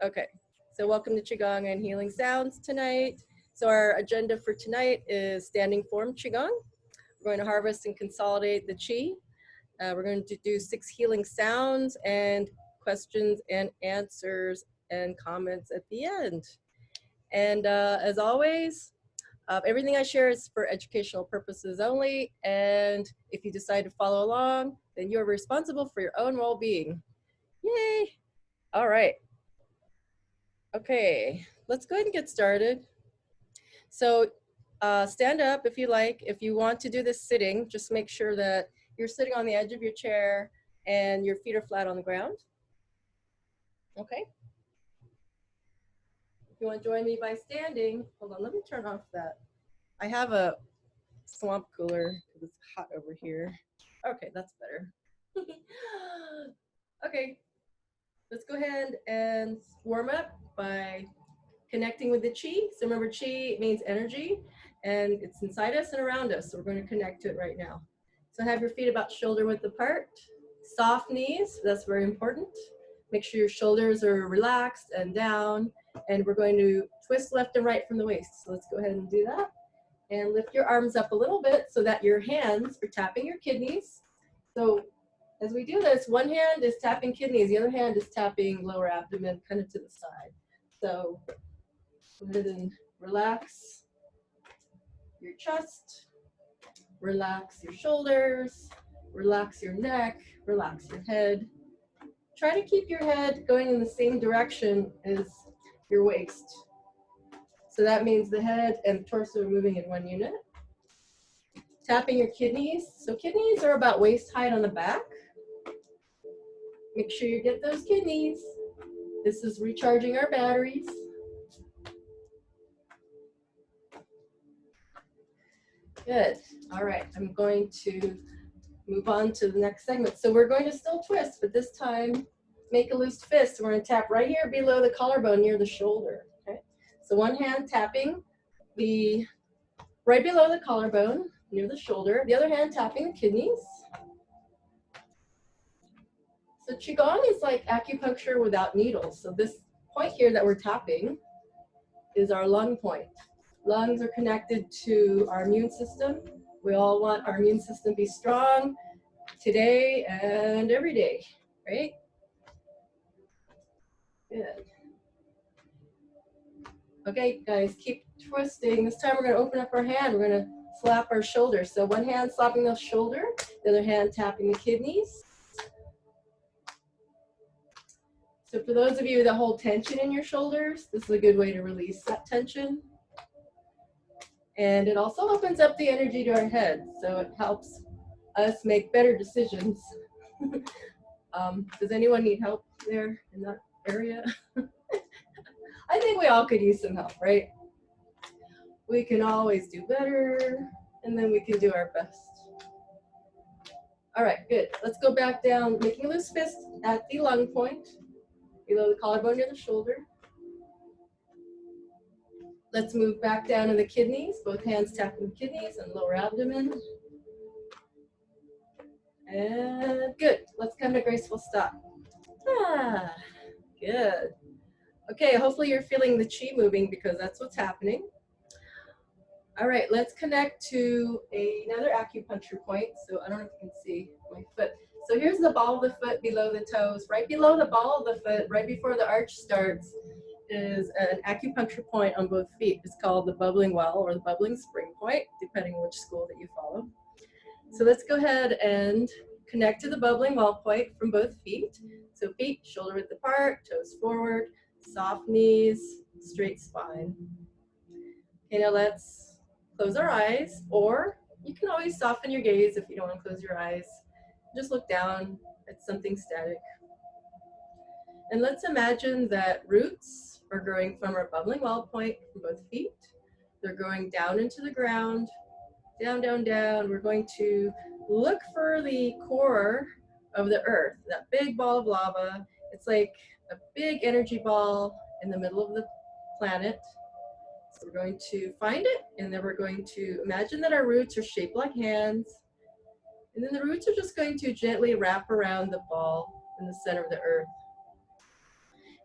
Okay, so welcome to Qigong and Healing Sounds tonight. So our agenda for tonight is standing form Qigong. We're going to harvest and consolidate the Qi. We're going to do 6 healing sounds and questions and answers and comments at the end. And as always, everything I share is for educational purposes only. And if you decide to follow along, then you're responsible for your own well-being. Yay! All right. Okay, let's go ahead and get started. So stand up if you like. If you want to do this sitting, just make sure that you're sitting on the edge of your chair and your feet are flat on the ground. Okay. If you want to join me by standing, hold on, let me turn off that. I have a swamp cooler because it's hot over here. Okay, that's better. Okay, let's go ahead and warm up by connecting with the Qi. So remember, Qi means energy, and it's inside us and around us. So we're going to connect to it right now. So have your feet about shoulder width apart. Soft knees, that's very important. Make sure your shoulders are relaxed and down. And we're going to twist left and right from the waist. So let's go ahead and do that. And lift your arms up a little bit so that your hands are tapping your kidneys. So as we do this, one hand is tapping kidneys, the other hand is tapping lower abdomen kind of to the side. So go ahead and relax your chest, relax your shoulders, relax your neck, relax your head. Try to keep your head going in the same direction as your waist. So that means the head and torso are moving in one unit. Tapping your kidneys. So kidneys are about waist height on the back. Make sure you get those kidneys. This is recharging our batteries. Good. All right, I'm going to move on to the next segment. So we're going to still twist, but this time make a loose fist. We're going to tap right here below the collarbone near the shoulder. Okay. So one hand tapping the right below the collarbone near the shoulder. The other hand tapping the kidneys. So Qigong is like acupuncture without needles. So this point here that we're tapping is our lung point. Lungs are connected to our immune system. We all want our immune system to be strong today and every day, right? Good. Okay, guys, keep twisting. This time we're going to open up our hand. We're going to slap our shoulder. So one hand slapping the shoulder, the other hand tapping the kidneys. So for those of you that hold tension in your shoulders, this is a good way to release that tension. And it also opens up the energy to our head, so it helps us make better decisions. Does anyone need help there in that area? I think we all could use some help, right? We can always do better, and then we can do our best. All right, good. Let's go back down, making a loose fist at the lung point, below the collarbone near the shoulder. Let's move back down to the kidneys, both hands tapping the kidneys and lower abdomen. And good. Let's come to graceful stop. Ah, good. Okay, hopefully you're feeling the Qi moving because that's what's happening. All right, let's connect to another acupuncture point. So I don't know if you can see my foot. So here's the ball of the foot below the toes. Right below the ball of the foot, right before the arch starts, is an acupuncture point on both feet. It's called the bubbling well or the bubbling spring point, depending on which school that you follow. So let's go ahead and connect to the bubbling well point from both feet. So feet shoulder width apart, toes forward, soft knees, straight spine. Okay, now let's close our eyes, or you can always soften your gaze if you don't want to close your eyes. Just look down at something static. And let's imagine that roots are growing from our bubbling well point from both feet. They're growing down into the ground, down, down, down. We're going to look for the core of the earth, that big ball of lava. It's like a big energy ball in the middle of the planet. So we're going to find it, and then we're going to imagine that our roots are shaped like hands. And then the roots are just going to gently wrap around the ball in the center of the earth.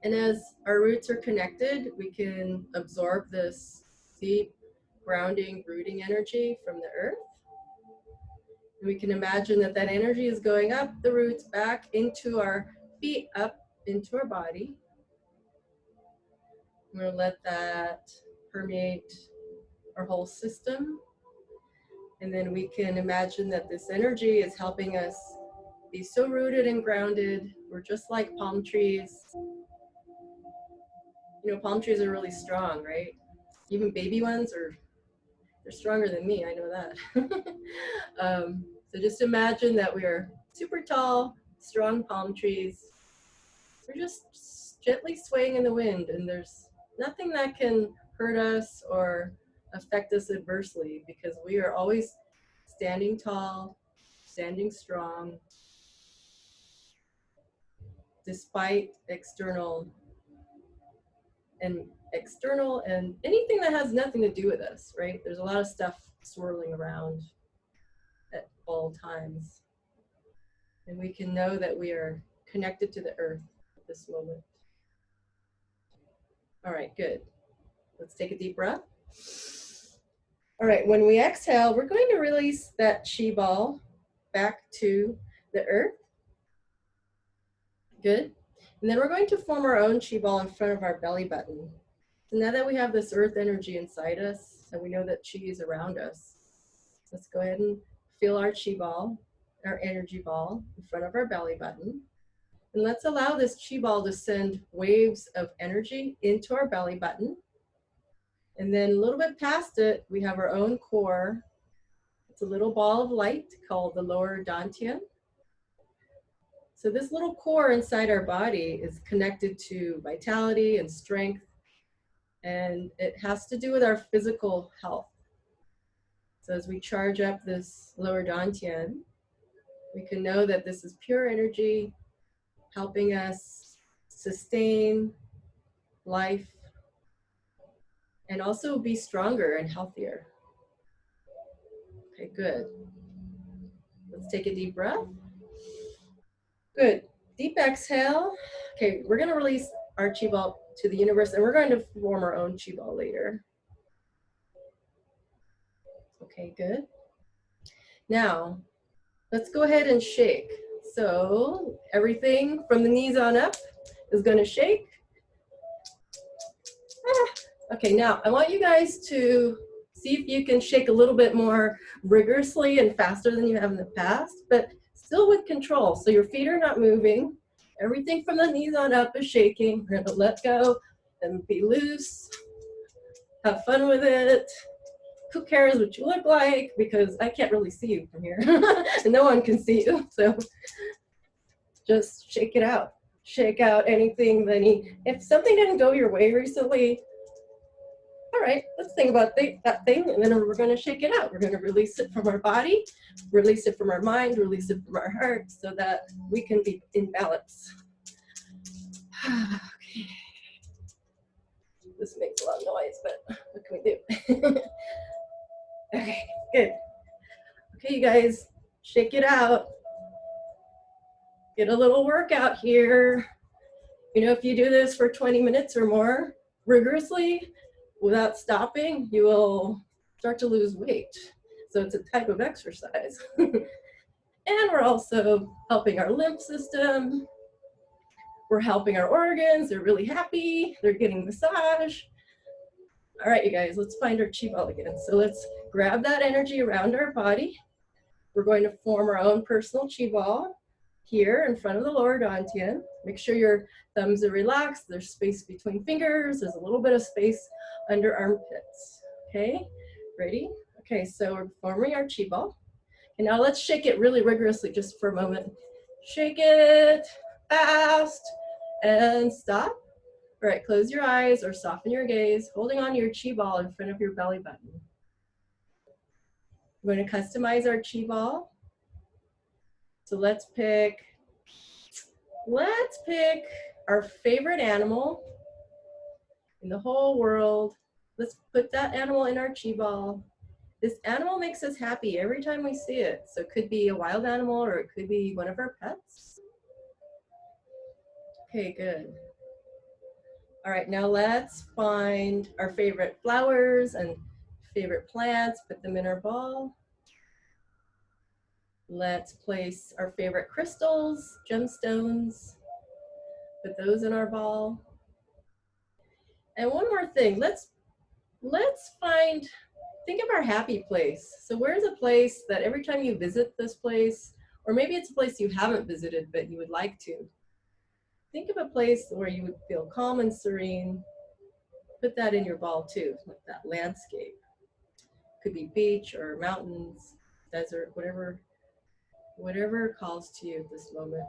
And as our roots are connected, we can absorb this deep grounding, rooting energy from the earth. And we can imagine that that energy is going up the roots, back into our feet, up into our body. We're going to let that permeate our whole system. And then we can imagine that this energy is helping us be so rooted and grounded. We're just like palm trees. You know, palm trees are really strong, right? Even baby ones they're stronger than me, I know that. So just imagine that we are super tall, strong palm trees. We're just gently swaying in the wind, and there's nothing that can hurt us or affect us adversely, because we are always standing tall, standing strong, despite external and anything that has nothing to do with us, right? There's a lot of stuff swirling around at all times. And we can know that we are connected to the earth at this moment. All right, good. Let's take a deep breath. All right, when we exhale, we're going to release that chi ball back to the earth. Good. And then we're going to form our own chi ball in front of our belly button. So now that we have this earth energy inside us, and we know that chi is around us, let's go ahead and feel our chi ball, our energy ball, in front of our belly button. And let's allow this chi ball to send waves of energy into our belly button. And then a little bit past it, we have our own core. It's a little ball of light called the lower dantian. So this little core inside our body is connected to vitality and strength, and it has to do with our physical health. So as we charge up this lower dantian, we can know that this is pure energy helping us sustain life and also be stronger and healthier. Okay, good. Let's take a deep breath. Good. Deep exhale. Okay, we're going to release our chi ball to the universe, and we're going to form our own chi ball later. Okay, good. Now, let's go ahead and shake. So everything from the knees on up is going to shake. Okay, now I want you guys to see if you can shake a little bit more rigorously and faster than you have in the past, but still with control. So your feet are not moving. Everything from the knees on up is shaking. We're going to let go and be loose. Have fun with it. Who cares what you look like? Because I can't really see you from here. And no one can see you. So just shake it out. Shake out anything if something didn't go your way recently, all right, let's think about that thing, and then we're going to shake it out. We're going to release it from our body, release it from our mind, release it from our heart, so that we can be in balance. Okay. This makes a lot of noise, but what can we do? Okay, good. Okay, you guys, shake it out. Get a little workout here. You know, if you do this for 20 minutes or more rigorously, without stopping, you will start to lose weight. So it's a type of exercise. And we're also helping our lymph system. We're helping our organs. They're really happy. They're getting massage. All right, you guys, let's find our chi ball again. So let's grab that energy around our body. We're going to form our own personal chi ball here in front of the lower dantian. Make sure your thumbs are relaxed. There's space between fingers. There's a little bit of space under armpits. Okay, ready? Okay, so we're forming our chi ball. And now let's shake it really rigorously just for a moment. Shake it fast and stop. All right, close your eyes or soften your gaze, holding on to your chi ball in front of your belly button. We're going to customize our chi ball. So let's pick our favorite animal in the whole world. Let's put that animal in our chi ball. This animal makes us happy every time we see it. So it could be a wild animal or it could be one of our pets. Okay, good. All right, now let's find our favorite flowers and favorite plants, put them in our ball. Let's place our favorite crystals, gemstones, put those in our ball. And one more thing, let's think of our happy place. So where's a place that every time you visit this place, or maybe it's a place you haven't visited but you would like to, think of a place where you would feel calm and serene. Put that in your ball too, like that landscape. Could be beach or mountains, desert, whatever calls to you at this moment.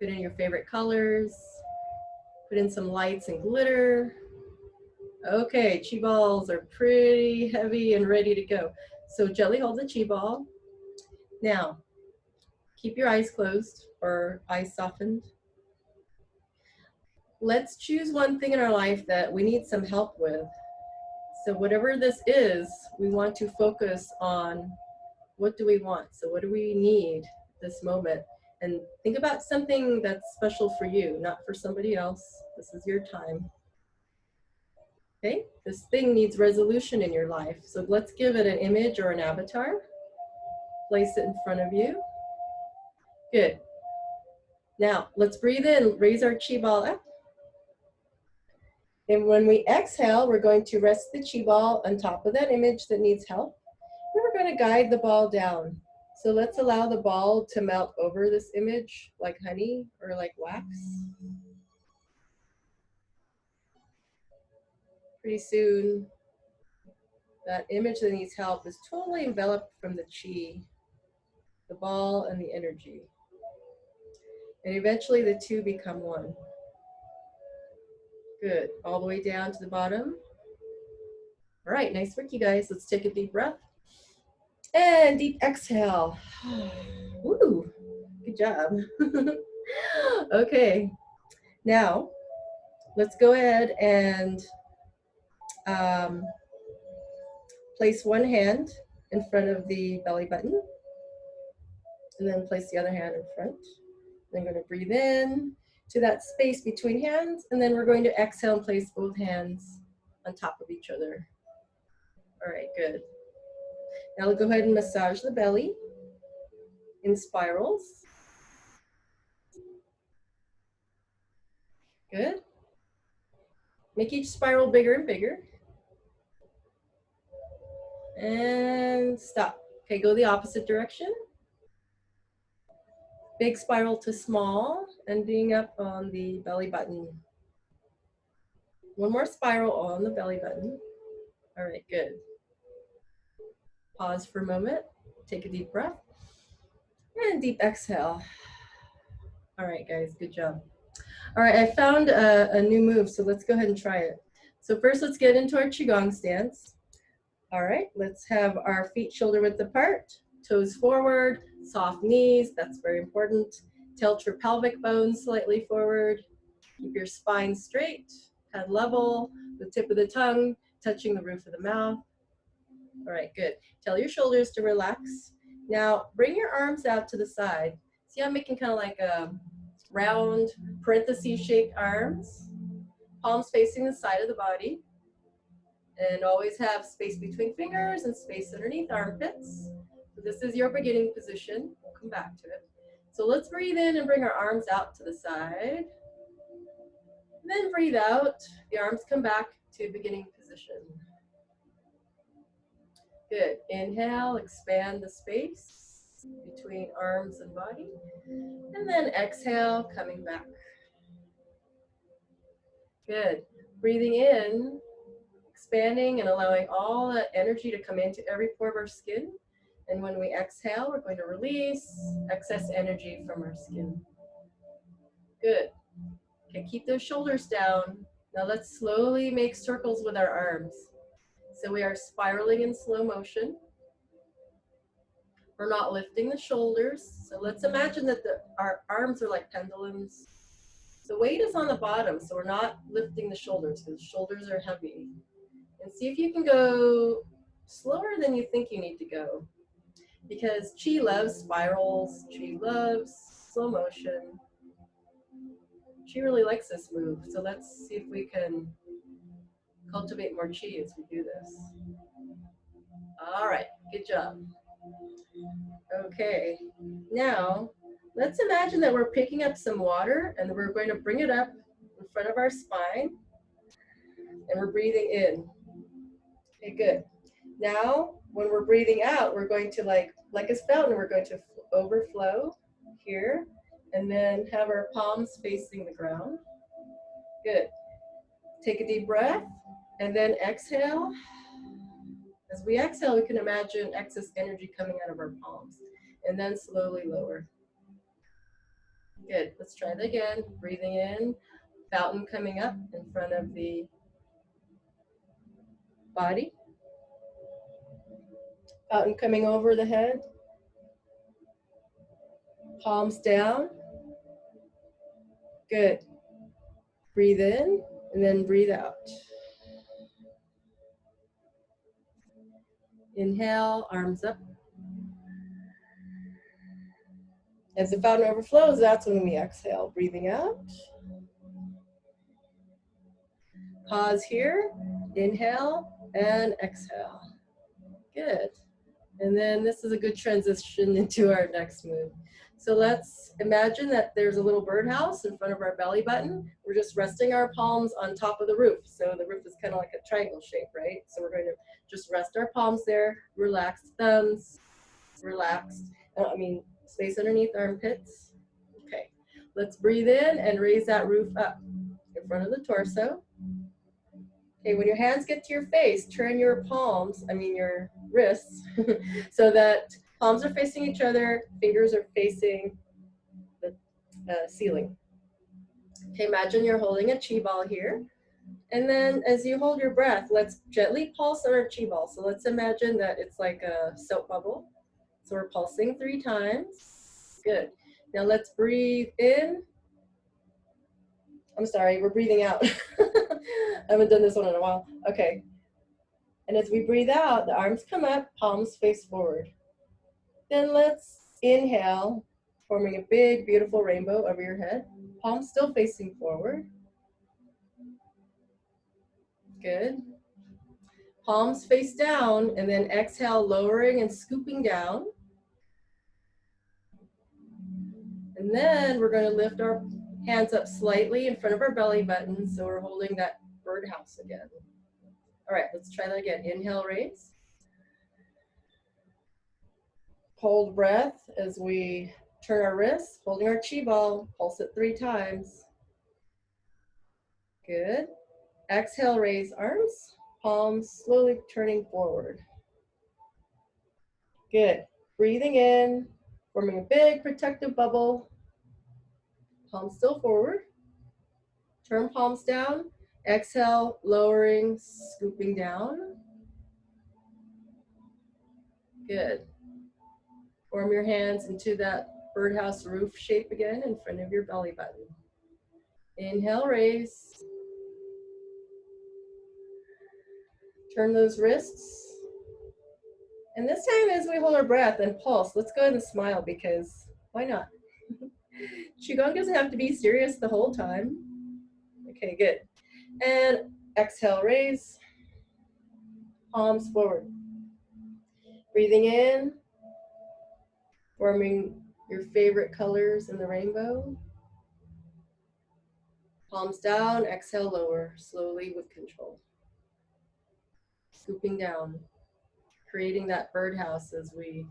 Put in your favorite colors. Put in some lights and glitter. Okay, chi balls are pretty heavy and ready to go. So gently hold the chi ball. Now, keep your eyes closed or eyes softened. Let's choose one thing in our life that we need some help with. So whatever this is, we want to focus on what do we want? So what do we need this moment? And think about something that's special for you, not for somebody else. This is your time. Okay, this thing needs resolution in your life. So let's give it an image or an avatar. Place it in front of you. Good. Now, let's breathe in, raise our chi ball up. And when we exhale, we're going to rest the chi ball on top of that image that needs help. And we're going to guide the ball down. So let's allow the ball to melt over this image like honey or like wax. Pretty soon, that image that needs help is totally enveloped from the chi, the ball and the energy. And eventually the two become one. Good, all the way down to the bottom. All right, nice work, you guys. Let's take a deep breath. And deep exhale. Woo, good job. Okay, now let's go ahead and place one hand in front of the belly button. And then place the other hand in front. Then going to breathe in to that space between hands. And then we're going to exhale and place both hands on top of each other. All right, good. Now we'll go ahead and massage the belly in spirals. Good. Make each spiral bigger and bigger. And stop. Okay, go the opposite direction. Big spiral to small, ending up on the belly button. One more spiral on the belly button. All right, good. Pause for a moment. Take a deep breath. And deep exhale. All right, guys, good job. All right, I found a new move, so let's go ahead and try it. So first, let's get into our Qigong stance. All right, let's have our feet shoulder width apart, toes forward, soft knees, that's very important. Tilt your pelvic bones slightly forward. Keep your spine straight, head level, the tip of the tongue touching the roof of the mouth. All right, good. Tell your shoulders to relax. Now, bring your arms out to the side. See how I'm making kind of like a round parenthesis-shaped arms, palms facing the side of the body. And always have space between fingers and space underneath armpits. So this is your beginning position. We'll come back to it. So let's breathe in and bring our arms out to the side. And then breathe out. The arms come back to beginning position. Good. Inhale, expand the space between arms and body. And then exhale, coming back. Good. Breathing in, expanding and allowing all that energy to come into every pore of our skin. And when we exhale, we're going to release excess energy from our skin. Good. Okay, keep those shoulders down. Now let's slowly make circles with our arms. So we are spiraling in slow motion. We're not lifting the shoulders. So let's imagine that our arms are like pendulums. The weight is on the bottom, so we're not lifting the shoulders because the shoulders are heavy. And see if you can go slower than you think you need to go. Because Qi loves spirals, Qi loves slow motion. Chi really likes this move, so let's see if we can cultivate more chi as we do this. All right, good job. Okay, now let's imagine that we're picking up some water and we're going to bring it up in front of our spine and we're breathing in. Okay, good. Now, when we're breathing out, we're going to like a fountain, we're going to overflow here and then have our palms facing the ground. Good. Take a deep breath and then exhale. As we exhale, we can imagine excess energy coming out of our palms and then slowly lower. Good. Let's try that again. Breathing in, fountain coming up in front of the body. Fountain coming over the head. Palms down. Good. Breathe in and then breathe out. Inhale, arms up. As the fountain overflows, that's when we exhale. Breathing out. Pause here. Inhale and exhale. Good. And then this is a good transition into our next move. So let's imagine that there's a little birdhouse in front of our belly button. We're just resting our palms on top of the roof. So the roof is kind of like a triangle shape, right? So we're going to just rest our palms there, relaxed thumbs, relaxed, space underneath armpits. Okay, let's breathe in and raise that roof up in front of the torso. Okay, when your hands get to your face, turn your palms, your wrists, so that palms are facing each other, fingers are facing the ceiling. Okay, imagine you're holding a chi ball here. And then as you hold your breath, let's gently pulse our chi ball. So let's imagine that it's like a soap bubble. So we're pulsing 3 times. Good. Now let's breathe in. I'm sorry, we're breathing out. I haven't done this one in a while. Okay. And as we breathe out, the arms come up, palms face forward. Then let's inhale, forming a big, beautiful rainbow over your head. Palms still facing forward. Good. Palms face down, and then exhale, lowering and scooping down. And then we're going to lift our hands up slightly in front of our belly button, so we're holding that birdhouse again. All right, let's try that again. Inhale, raise. Hold breath as we turn our wrists, holding our chi ball, pulse it 3 times. Good. Exhale, raise arms, palms slowly turning forward. Good. Breathing in, forming a big protective bubble. Palms still forward. Turn palms down. Exhale, lowering, scooping down. Good. Form your hands into that birdhouse roof shape again in front of your belly button. Inhale, raise. Turn those wrists. And this time as we hold our breath and pulse, let's go ahead and smile because why not? Qigong doesn't have to be serious the whole time. Okay, good. And exhale, raise. Palms forward. Breathing in, forming your favorite colors in the rainbow. Palms down, exhale, lower, slowly with control. Scooping down, creating that birdhouse as we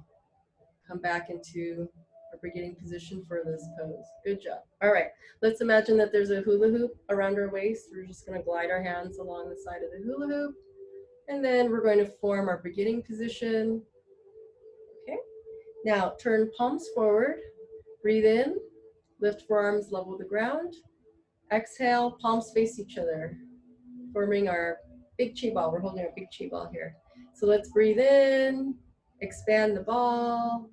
come back into our beginning position for this pose. Good job. All right, let's imagine that there's a hula hoop around our waist. We're just gonna glide our hands along the side of the hula hoop. And then we're going to form our beginning position. Okay, now turn palms forward, breathe in, lift forearms level with the ground. Exhale, palms face each other, forming our big chi ball. We're holding our big chi ball here. So let's breathe in, expand the ball,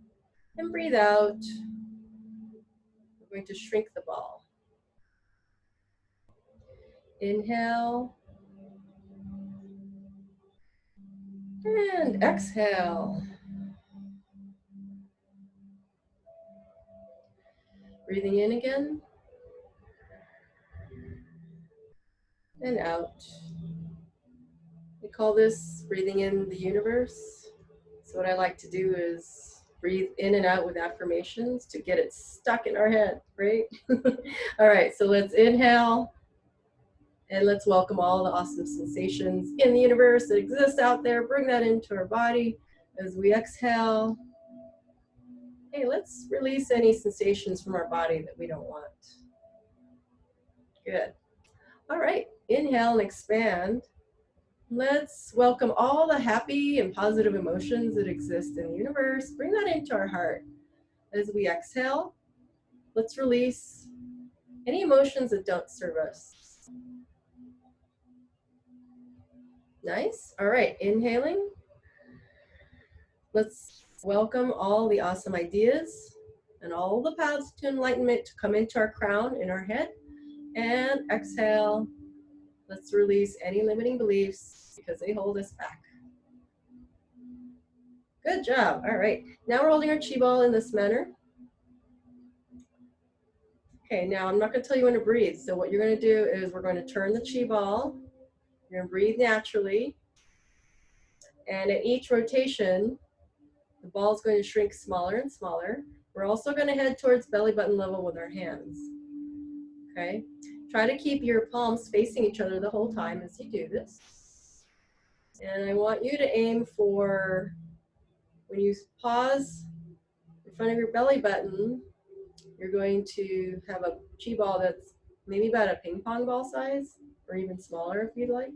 and breathe out. We're going to shrink the ball. Inhale. And exhale. Breathing in again. and out. We call this breathing in the universe. So what I like to do is breathe in and out with affirmations to get it stuck in our head, right? All right, so let's inhale and let's welcome all the awesome sensations in the universe that exist out there. Bring that into our body as we exhale. Hey, let's release any sensations from our body that we don't want. Good. All right, inhale and expand. Let's welcome all the happy and positive emotions that exist in the universe. Bring that into our heart. As we exhale, let's release any emotions that don't serve us. Nice. All right, inhaling. Let's welcome all the awesome ideas and all the paths to enlightenment to come into our crown in our head. And exhale. Let's release any limiting beliefs because they hold us back. Good job. All right. Now we're holding our chi ball in this manner. Okay, now I'm not going to tell you when to breathe. So what you're going to do is we're going to turn the chi ball. You're going to breathe naturally. And at each rotation, the ball is going to shrink smaller and smaller. We're also going to head towards belly button level with our hands. Okay? Try to keep your palms facing each other the whole time as you do this. And I want you to aim for, when you pause in front of your belly button, you're going to have a chi ball that's maybe about a ping pong ball size, or even smaller if you'd like.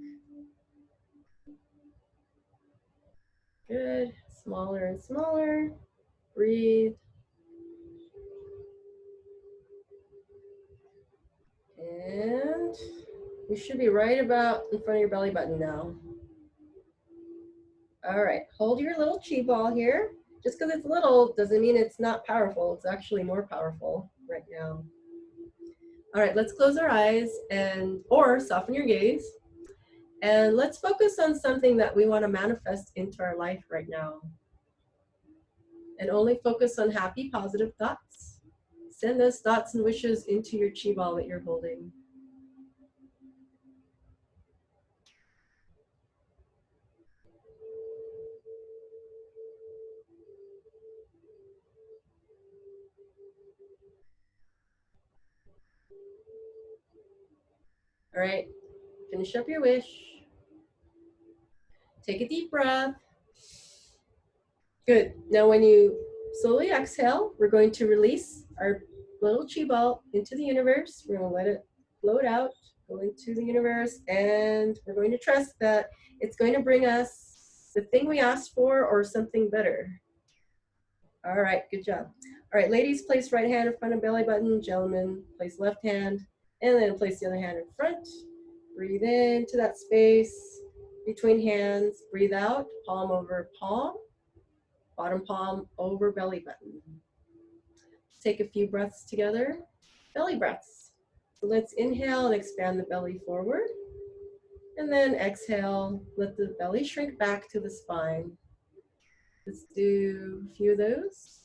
Good. Smaller and smaller. Breathe. And you should be right about in front of your belly button now. All right, hold your little chi ball here. Just because it's little doesn't mean it's not powerful. It's actually more powerful right now. All right, let's close our eyes or soften your gaze. And let's focus on something that we want to manifest into our life right now. And only focus on happy, positive thoughts. Send those thoughts and wishes into your chi ball that you're holding. All right, finish up your wish. Take a deep breath. Good. Now when you slowly exhale, we're going to release our little chi ball into the universe. We're going to let it float out, go into the universe, and we're going to trust that it's going to bring us the thing we asked for or something better. All right, good job. All right, ladies, place right hand in front of belly button. Gentlemen, place left hand, and then place the other hand in front. Breathe into that space between hands. Breathe out, palm over palm, bottom palm over belly button. Take a few breaths together, belly breaths. So let's inhale and expand the belly forward. And then exhale, let the belly shrink back to the spine. Let's do a few of those.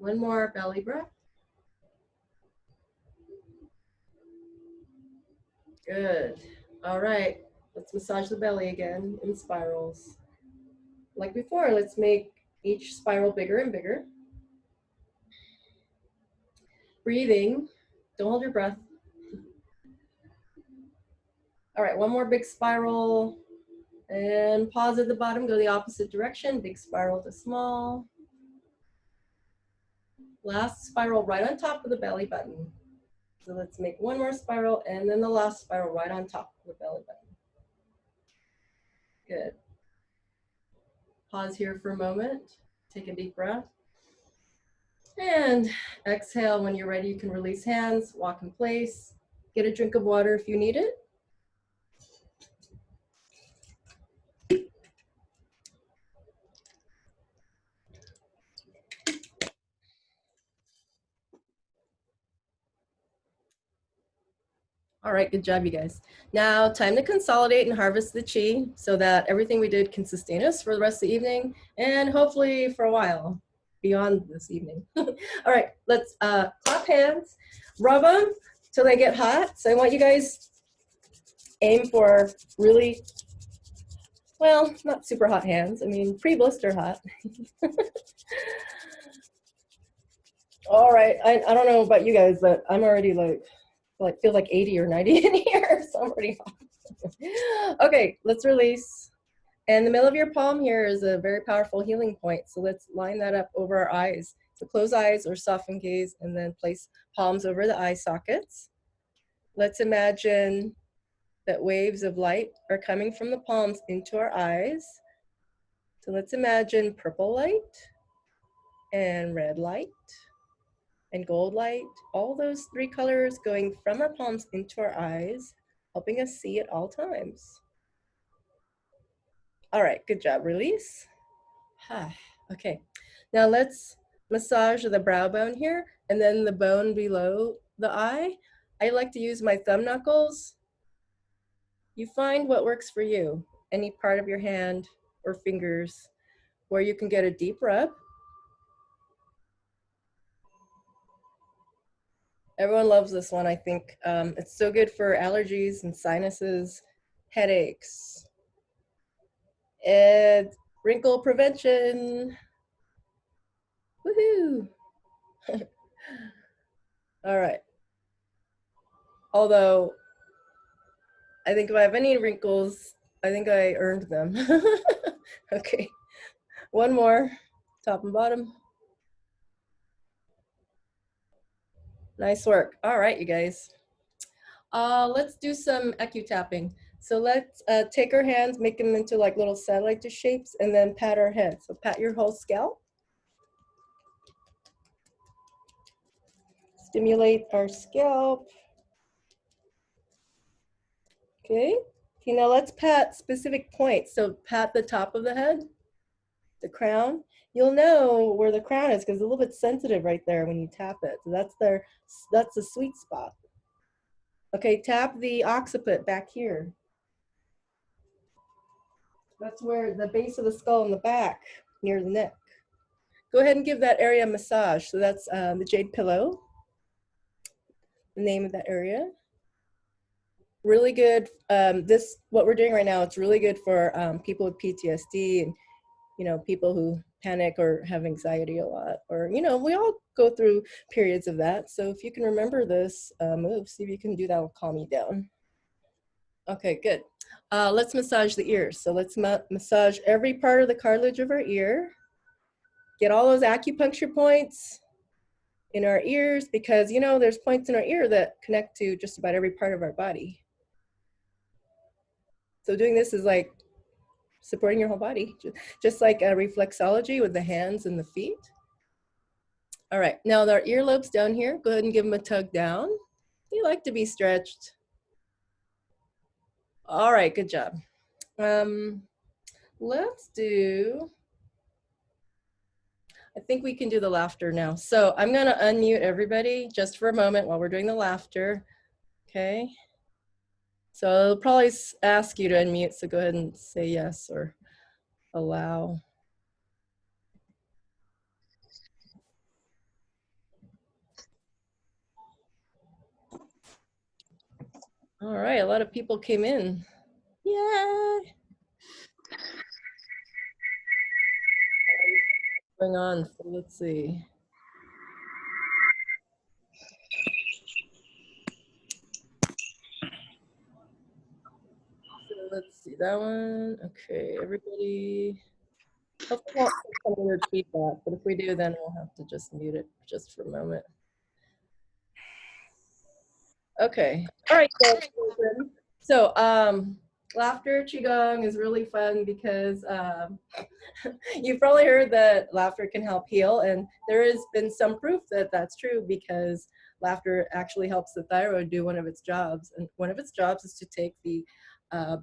One more belly breath. Good. All right, let's massage the belly again in spirals. Like before, let's make each spiral bigger and bigger. Breathing, don't hold your breath. All right, one more big spiral and pause at the bottom, go the opposite direction, big spiral to small. Last spiral right on top of the belly button. So let's make one more spiral and then the last spiral right on top of the belly button. Good. Pause here for a moment, take a deep breath. And exhale. When you're ready, you can release hands, walk in place, get a drink of water if you need it. All right, good job, you guys. Now, time to consolidate and harvest the chi so that everything we did can sustain us for the rest of the evening and hopefully for a while beyond this evening. All right, let's clap hands, rub them till they get hot. So I want you guys aim for really, well, not super hot hands. I mean, pre-blister hot. All right, I don't know about you guys, but I'm already like feel like 80 or 90 in here, so I'm already hot. Okay, let's release. And the middle of your palm here is a very powerful healing point. So let's line that up over our eyes. So close eyes or soften gaze and then place palms over the eye sockets. Let's imagine that waves of light are coming from the palms into our eyes. So let's imagine purple light and red light and gold light, all those three colors going from our palms into our eyes, helping us see at all times. All right, good job, release. Okay, now let's massage the brow bone here and then the bone below the eye. I like to use my thumb knuckles. You find what works for you, any part of your hand or fingers where you can get a deep rub. Everyone loves this one, I think. It's so good for allergies and sinuses, headaches, and wrinkle prevention. Woohoo! All right. Although, I think if I have any wrinkles, I think I earned them. Okay, one more, top and bottom. Nice work. All right, you guys. Let's do some tapping. So let's take our hands, make them into like little satellite dish shapes, and then pat our head. So pat your whole scalp. Stimulate our scalp. Okay. Okay, now let's pat specific points. So pat the top of the head, the crown. You'll know where the crown is because it's a little bit sensitive right there when you tap it. So that's the sweet spot. Okay, tap the occiput back here. That's where the base of the skull in the back, near the neck. Go ahead and give that area a massage. So that's the jade pillow, the name of that area. Really good. What we're doing right now, it's really good for people with PTSD and, you know, people who panic or have anxiety a lot, or, you know, we all go through periods of that. So if you can remember this move, see if you can do that, will calm you down. Okay, good. Let's massage the ears. So let's massage every part of the cartilage of our ear. Get all those acupuncture points in our ears because, you know, there's points in our ear that connect to just about every part of our body. So doing this is like supporting your whole body, just like a reflexology with the hands and the feet. All right, now our earlobes down here, go ahead and give them a tug down. They like to be stretched. All right, good job. Let's do, I think we can do the laughter now. So I'm gonna unmute everybody just for a moment while we're doing the laughter, okay? So I'll probably ask you to unmute, so go ahead and say yes or allow. All right, a lot of people came in. Yay! Going on, so let's see. So let's see that one. Okay, everybody. Hopefully we won't get some weird feedback, but if we do, then we'll have to just mute it just for a moment. Okay, all right, so laughter qigong is really fun because you've probably heard that laughter can help heal, and there has been some proof that that's true because laughter actually helps the thyroid do one of its jobs, and one of its jobs is to take the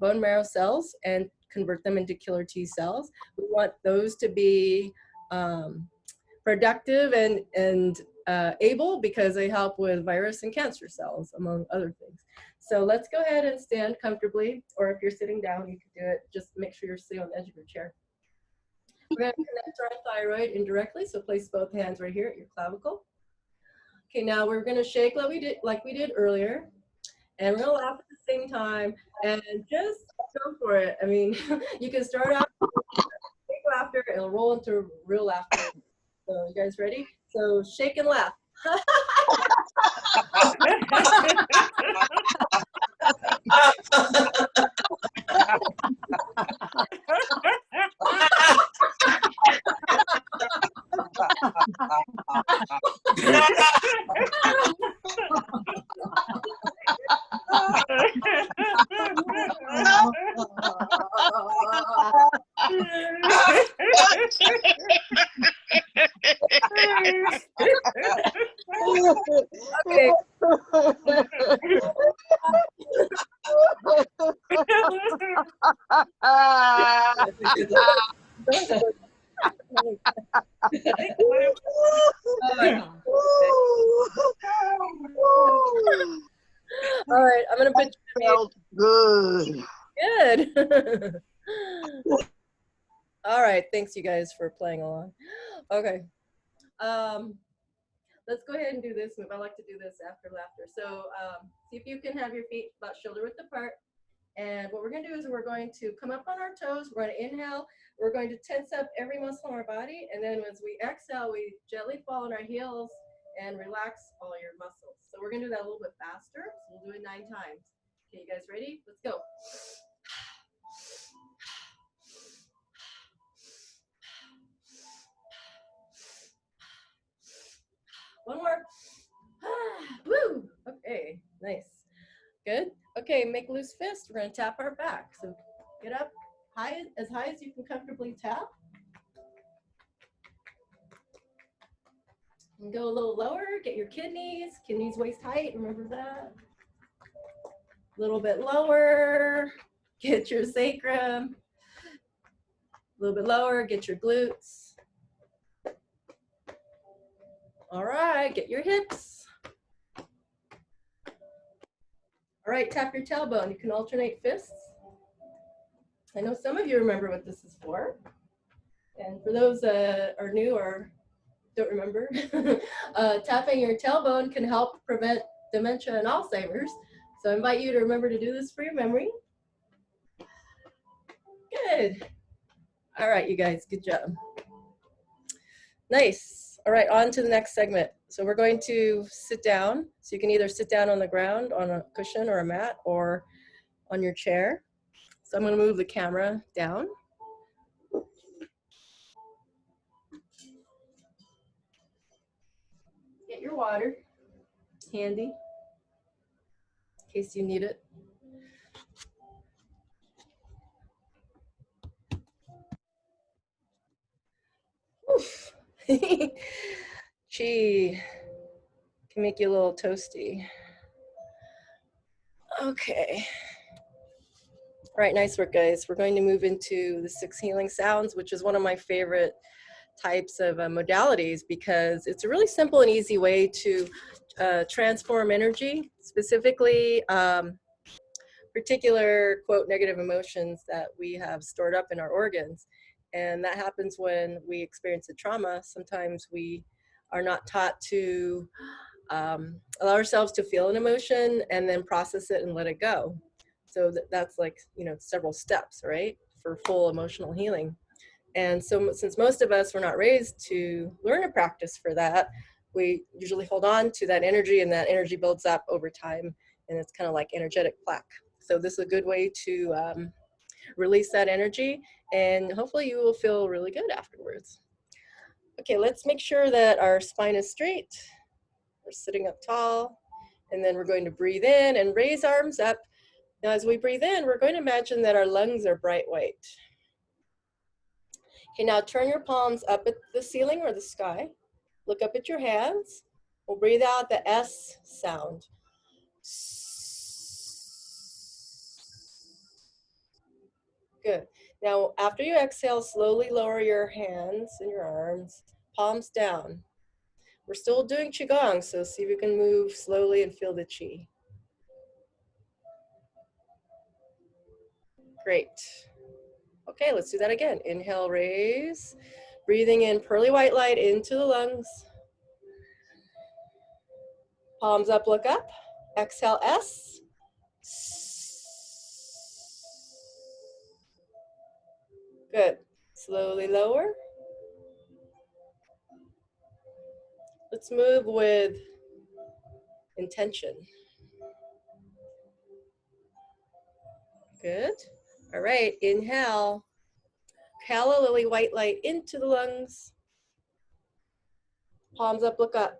bone marrow cells and convert them into killer T cells. We want those to be productive and able because they help with virus and cancer cells, among other things. So let's go ahead and stand comfortably, or if you're sitting down, you can do it. Just make sure you're sitting on the edge of your chair. We're going to connect our thyroid indirectly, so place both hands right here at your clavicle. Okay, now we're going to shake like we did earlier, and we're going to laugh at the same time, and just go for it. I mean, you can start out with fake laughter, and it'll roll into real laughter. So you guys ready? So shake and laugh. Okay. All right, I'm gonna put you Good. good. All right, thanks you guys for playing along. Okay, let's go ahead and do this move. I like to do this after laughter. So see if you can have your feet about shoulder width apart. And what we're gonna do is we're going to come up on our toes. We're gonna inhale. We're going to tense up every muscle in our body. And then as we exhale, we gently fall on our heels and relax all your muscles. So we're gonna do that a little bit faster. So we'll do it 9 times. Okay, you guys ready? Let's go. One more. Woo! Okay, nice. Good. Okay, make loose fist. We're gonna tap our back. So get up high as you can comfortably tap. And go a little lower, get your kidneys waist height, remember that. A little bit lower, get your sacrum. A little bit lower, get your glutes. All right, get your hips. All right, tap your tailbone. You can alternate fists. I know some of you remember what this is for. And for those that are new or don't remember, tapping your tailbone can help prevent dementia and Alzheimer's. So I invite you to remember to do this for your memory. Good. All right, you guys, good job. Nice. All right, on to the next segment. So we're going to sit down. So you can either sit down on the ground on a cushion or a mat or on your chair. So I'm going to move the camera down. Get your water handy in case you need it. Oof. Gee, can make you a little toasty. Okay. All right, nice work, guys. We're going to move into the 6 healing sounds, which is one of my favorite types of modalities because it's a really simple and easy way to transform energy, specifically particular, quote, negative emotions that we have stored up in our organs. And that happens when we experience a trauma. Sometimes we are not taught to allow ourselves to feel an emotion and then process it and let it go. So that's like, several steps, right, for full emotional healing. And so since most of us were not raised to learn a practice for that, we usually hold on to that energy, and that energy builds up over time, and it's kind of like energetic plaque. So this is a good way to release that energy, and hopefully you will feel really good afterwards. Okay, let's make sure that our spine is straight. We're sitting up tall, and then we're going to breathe in and raise arms up. Now as we breathe in, we're going to imagine that our lungs are bright white. Okay, now turn your palms up at the ceiling or the sky. Look up at your hands. We'll breathe out the S sound. Good. Now, after you exhale, slowly lower your hands and your arms. palms down. We're still doing Qigong, so see if you can move slowly and feel the Qi. Great. Okay, let's do that again. Inhale, raise. Breathing in pearly white light into the lungs. Palms up, look up. Exhale, S. Good. Slowly lower. Let's move with intention. Good. All right, inhale. Calla lily white light into the lungs. Palms up, look up.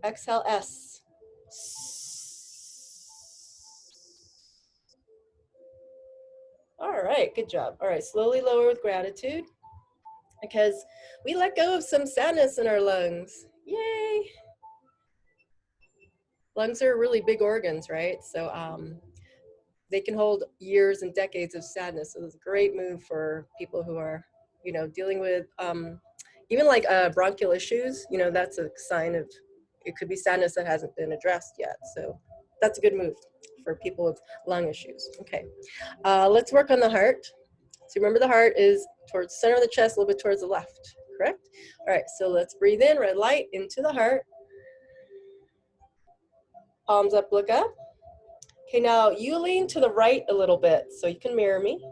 Exhale, S. All right, good job. All right, slowly lower with gratitude because we let go of some sadness in our lungs. Yay. Lungs are really big organs, right? So they can hold years and decades of sadness. So it's a great move for people who are, you know, dealing with even like bronchial issues. You know, that's a sign of, it could be sadness that hasn't been addressed yet. So that's a good move for people with lung issues. Okay, let's work on the heart. So remember the heart is towards the center of the chest, a little bit towards the left, correct? All right, so let's breathe in, red light into the heart. Palms up, look up. Okay, now you lean to the right a little bit so you can mirror me.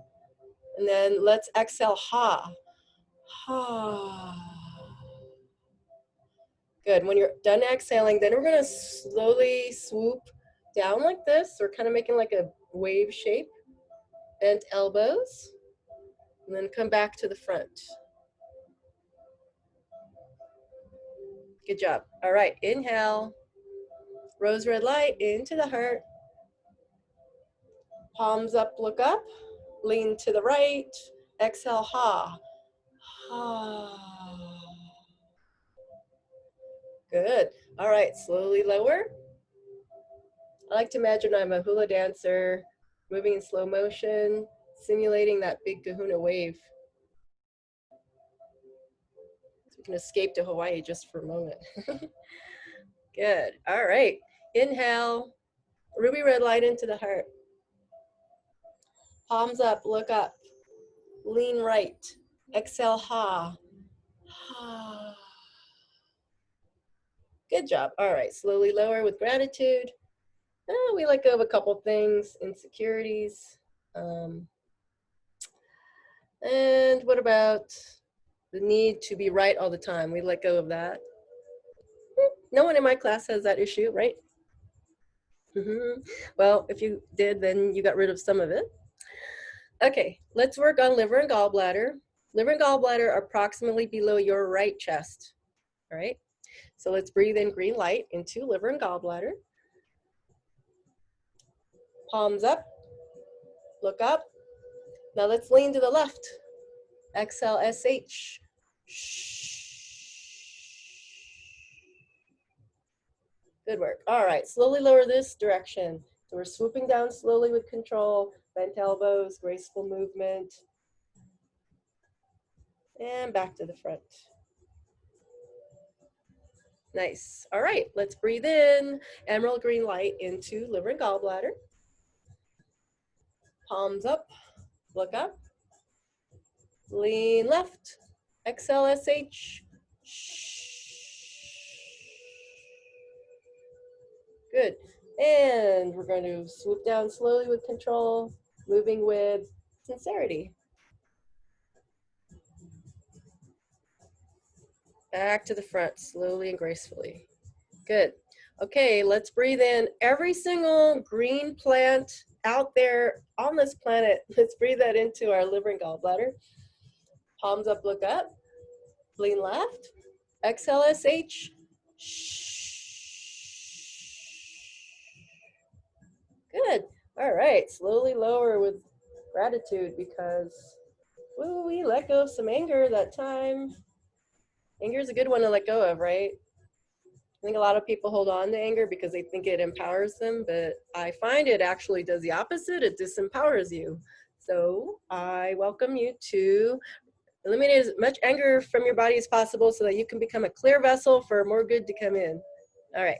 And then let's exhale, ha. Ha. Good, when you're done exhaling, then we're gonna slowly swoop down like this. We're kind of making like a wave shape. Bent elbows. And then come back to the front. Good job. All right, inhale. Rose red light into the heart. Palms up, look up. Lean to the right. Exhale, ha. Ha. Good. All right, slowly lower. I like to imagine I'm a hula dancer, moving in slow motion, simulating that big kahuna wave. So we can escape to Hawaii just for a moment. Good. All right. Inhale. Ruby red light into the heart. Palms up, look up. Lean right. Exhale, ha. Ha. Good job. All right, slowly lower with gratitude. We let go of a couple things, insecurities. And what about the need to be right all the time? We let go of that. No one in my class has that issue, right? Well, if you did, then you got rid of some of it. Okay, let's work on liver and gallbladder. Liver and gallbladder are approximately below your right chest, all right? So let's breathe in green light into liver and gallbladder. Palms up, look up. Now let's lean to the left. Exhale, SH. Good work. All right, slowly lower this direction. So we're swooping down slowly with control, bent elbows, graceful movement. And back to the front. Nice. All right, let's breathe in emerald green light into liver and gallbladder. Palms up, look up. Lean left. Exhale, SH. Good. And we're going to swoop down slowly with control, moving with sincerity. Back to the front, slowly and gracefully. Good. Okay, let's breathe in every single green plant out there on this planet. Let's breathe that into our liver and gallbladder. Palms up, look up. Lean left. Exhale, SH. Good. All right, slowly lower with gratitude because we let go of some anger that time. Anger is a good one to let go of, right? I think a lot of people hold on to anger because they think it empowers them, but I find it actually does the opposite. It disempowers you. So I welcome you to Eliminate as much anger from your body as possible so that you can become a clear vessel for more good to come in. All right.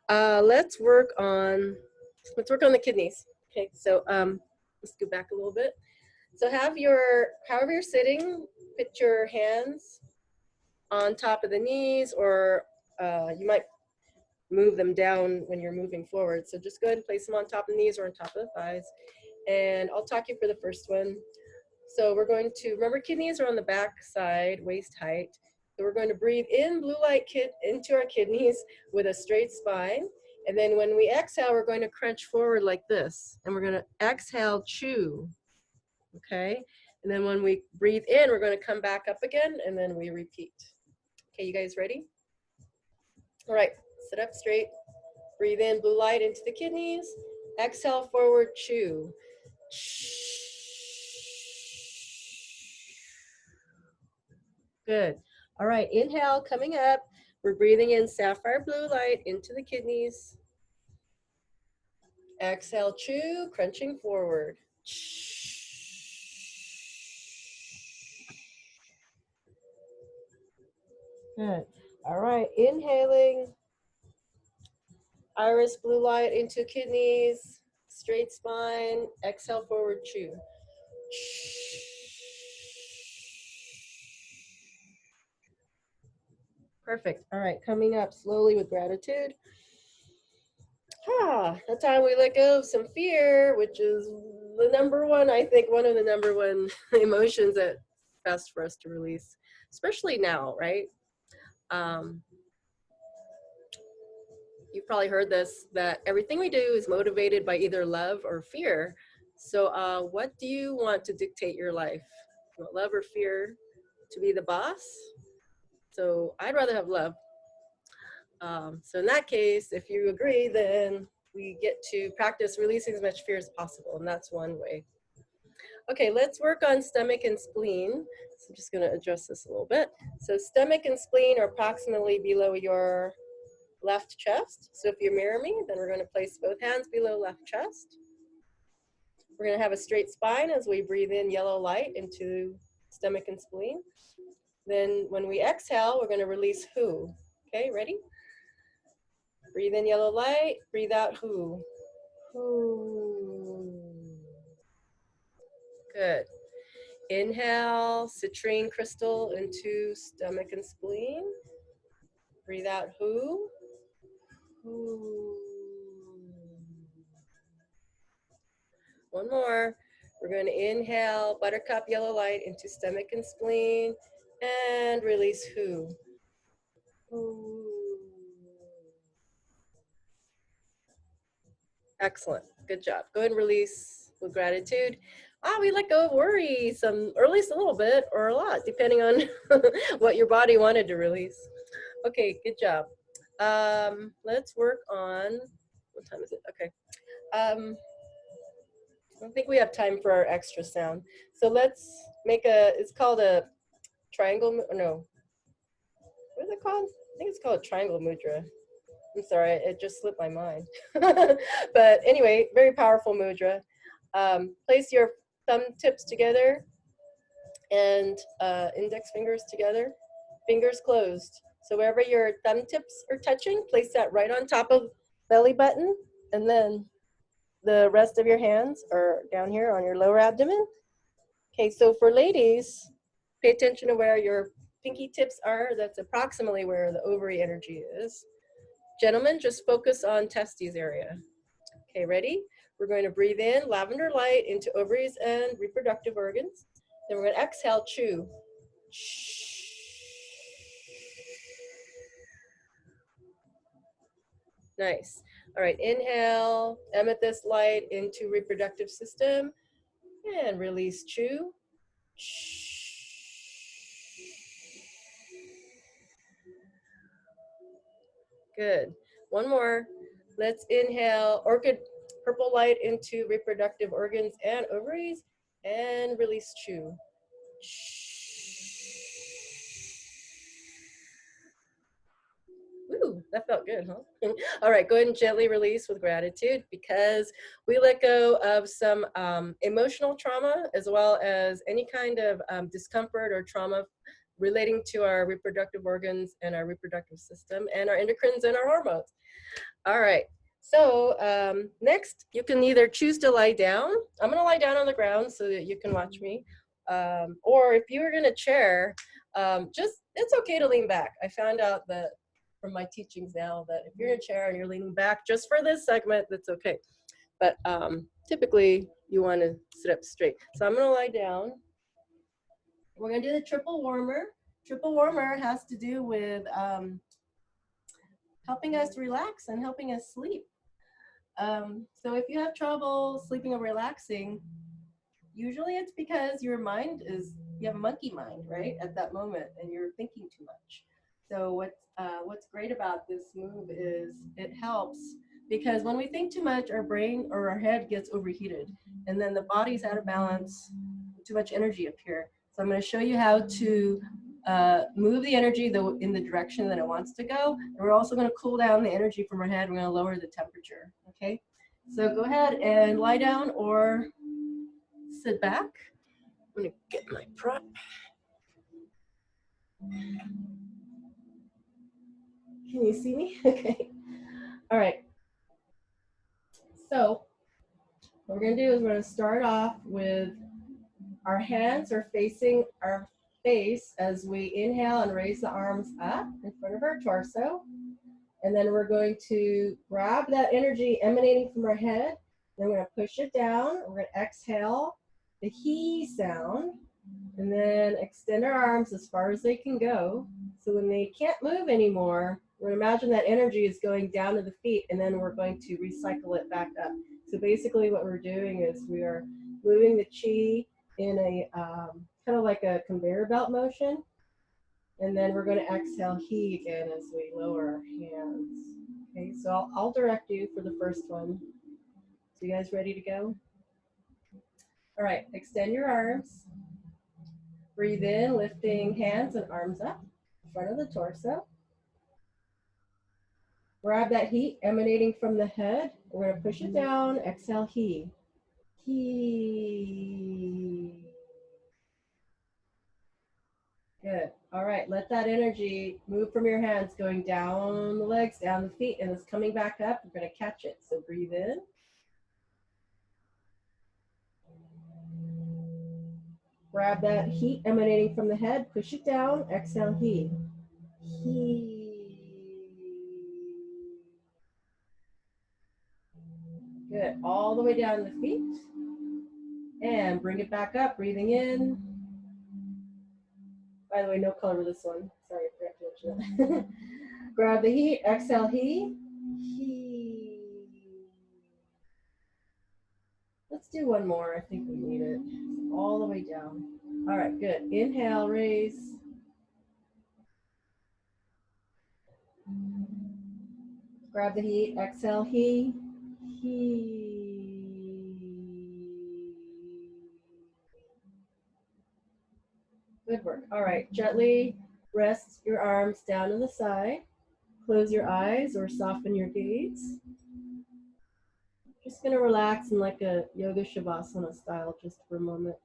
Let's work on the kidneys. Okay, so let's go back a little bit. So have however you're sitting, put your hands on top of the knees, or you might move them down when you're moving forward. So just go ahead and place them on top of the knees or on top of the thighs. And I'll talk you for the first one. So we're going to, remember kidneys are on the back side, waist height. So we're going to breathe in blue light into our kidneys with a straight spine. And then when we exhale, we're going to crunch forward like this. And we're going to exhale, chew. Okay. And then when we breathe in, we're going to come back up again, and then we repeat. Okay, you guys ready? All right, sit up straight. Breathe in blue light into the kidneys. Exhale, forward, chew. Good. All right, inhale, coming up. We're breathing in sapphire blue light into the kidneys. Exhale, chew, crunching forward. Good. All right, inhaling. Iris blue light into kidneys, straight spine. Exhale, forward, chew. Perfect. All right, coming up slowly with gratitude. The time we let go of some fear, which is the number one, I think, one of the number one emotions that's best for us to release, especially now, right? You've probably heard this, that everything we do is motivated by either love or fear. So what do you want to dictate your life? You want love or fear to be the boss? So I'd rather have love. So in that case, if you agree, then we get to practice releasing as much fear as possible, and that's one way. Okay, let's work on stomach and spleen. So I'm just gonna adjust this a little bit. So stomach and spleen are approximately below your left chest. So if you mirror me, then we're gonna place both hands below left chest. We're gonna have a straight spine as we breathe in yellow light into stomach and spleen. Then when we exhale, we're gonna release Hu. Okay, ready? Breathe in yellow light, breathe out Hu. Hu. Good. Inhale, citrine crystal into stomach and spleen. Breathe out Hu. Hu. One more. We're going to inhale buttercup yellow light into stomach and spleen and release Hu. Hu. Excellent. Good job. Go ahead and release with gratitude. We let go of worry, or at least a little bit or a lot, depending on what your body wanted to release. Okay, good job. Let's work on, what time is it? Okay. I don't think we have time for our extra sound. So let's make it's called a triangle, no. What is it called? I think it's called a triangle mudra. I'm sorry, it just slipped my mind. But anyway, very powerful mudra. Place your thumb tips together and index fingers together, fingers closed. So wherever your thumb tips are touching, place that right on top of belly button, and then the rest of your hands are down here on your lower abdomen. Okay, so for ladies, pay attention to where your pinky tips are. That's approximately where the ovary energy is. Gentlemen, just focus on testes area. Okay, ready? We're going to breathe in lavender light into ovaries and reproductive organs. Then we're going to exhale, chew. Nice. All right, inhale, amethyst light into reproductive system, and release, chew. Good. One more. Let's inhale orchid purple light into reproductive organs and ovaries, and release, chew. Woo. Woo, that felt good, huh? All right, go ahead and gently release with gratitude because we let go of some emotional trauma as well as any kind of discomfort or trauma relating to our reproductive organs and our reproductive system and our endocrines and our hormones. All right. So next, you can either choose to lie down. I'm going to lie down on the ground so that you can watch me. Or if you were in a chair, it's okay to lean back. I found out that from my teachings now that if you're in a chair and you're leaning back just for this segment, that's okay. But typically, you want to sit up straight. So I'm going to lie down. We're going to do the triple warmer. Triple warmer has to do with helping us relax and helping us sleep. So if you have trouble sleeping or relaxing, usually it's because your mind you have a monkey mind, right, at that moment, and you're thinking too much. So what's great about this move is it helps because when we think too much, our brain or our head gets overheated, and then the body's out of balance, too much energy up here. So I'm going to show you how to move the energy in the direction that it wants to go. And we're also going to cool down the energy from our head. We're going to lower the temperature. Okay, so go ahead and lie down or sit back. I'm going to get my prop. Can you see me? Okay. All right. So what we're going to do is we're going to start off with our hands are facing our face as we inhale and raise the arms up in front of our torso. And then we're going to grab that energy emanating from our head. Then we're going to push it down. We're going to exhale the he sound. And then extend our arms as far as they can go. So when they can't move anymore, we're going to imagine that energy is going down to the feet. And then we're going to recycle it back up. So basically what we're doing is we are moving the chi in a kind of like a conveyor belt motion. And then we're going to exhale he again as we lower our hands. Okay, so I'll direct you for the first one. So you guys ready to go? All right, extend your arms. Breathe in, lifting hands and arms up in front of the torso. Grab that heat emanating from the head. We're going to push it down. Exhale, he. He. Good. All right, let that energy move from your hands, going down the legs, down the feet, and it's coming back up. We're going to catch it. So breathe in. Grab that heat emanating from the head, push it down, exhale, he. He. Good. All the way down the feet. And bring it back up, breathing in. By the way, no color with this one. Sorry, I forgot to mention that. Grab the heat, exhale, he. He. Let's do one more. I think we need it. All the way down. All right, good. Inhale, raise. Grab the heat, exhale, he. Good work. All right, gently rest your arms down to the side. Close your eyes or soften your gaze. Just going to relax in like a yoga shavasana style just for a moment.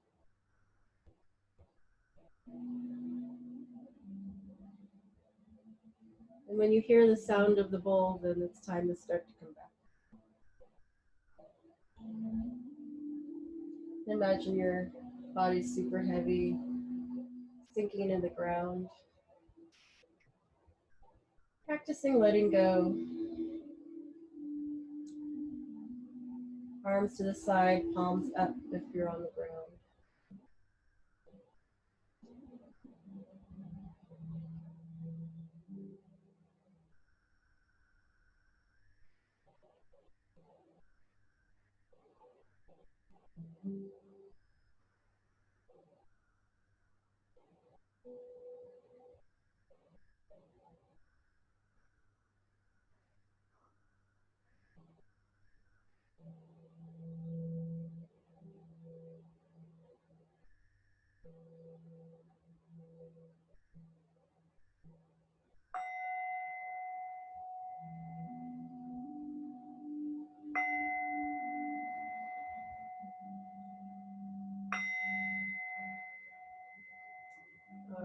And when you hear the sound of the bowl, then it's time to start to come back. Imagine your body's super heavy, sinking into the ground. Practicing letting go. Arms to the side, palms up if you're on the ground.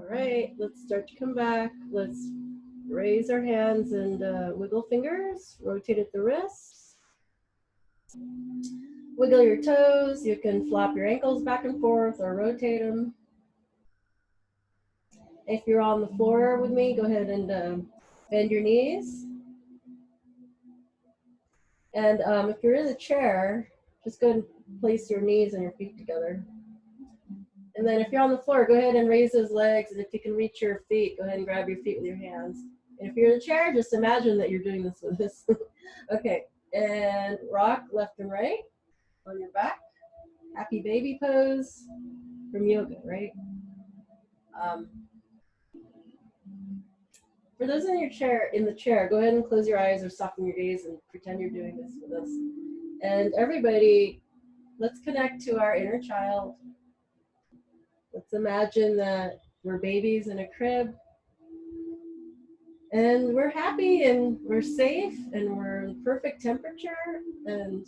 right, let's start to come back. Let's raise our hands and wiggle fingers, rotate at the wrists. Wiggle your toes. You can flop your ankles back and forth or rotate them. If you're on the floor with me, go ahead and bend your knees. And if you're in the chair, just go ahead and place your knees and your feet together. And then if you're on the floor, go ahead and raise those legs. And if you can reach your feet, go ahead and grab your feet with your hands. And if you're in a chair, just imagine that you're doing this with us. Okay, and rock left and right on your back. Happy baby pose from yoga, right? For those in the chair, go ahead and close your eyes or soften your gaze and pretend you're doing this with us. And everybody, let's connect to our inner child. Let's imagine that we're babies in a crib. And we're happy and we're safe and we're in perfect temperature and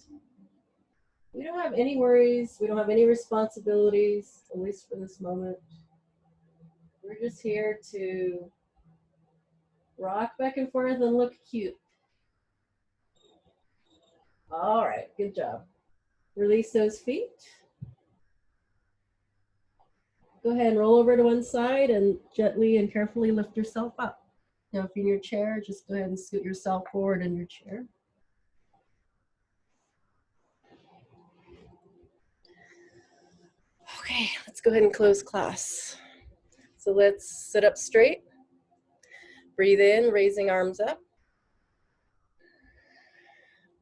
we don't have any worries. We don't have any responsibilities, at least for this moment. We're just here to rock back and forth and look cute. All right, good job. Release those feet. Go ahead and roll over to one side and gently and carefully lift yourself up. Now, if you're in your chair, just go ahead and scoot yourself forward in your chair. Okay, let's go ahead and close class. So let's sit up straight. Breathe in, raising arms up.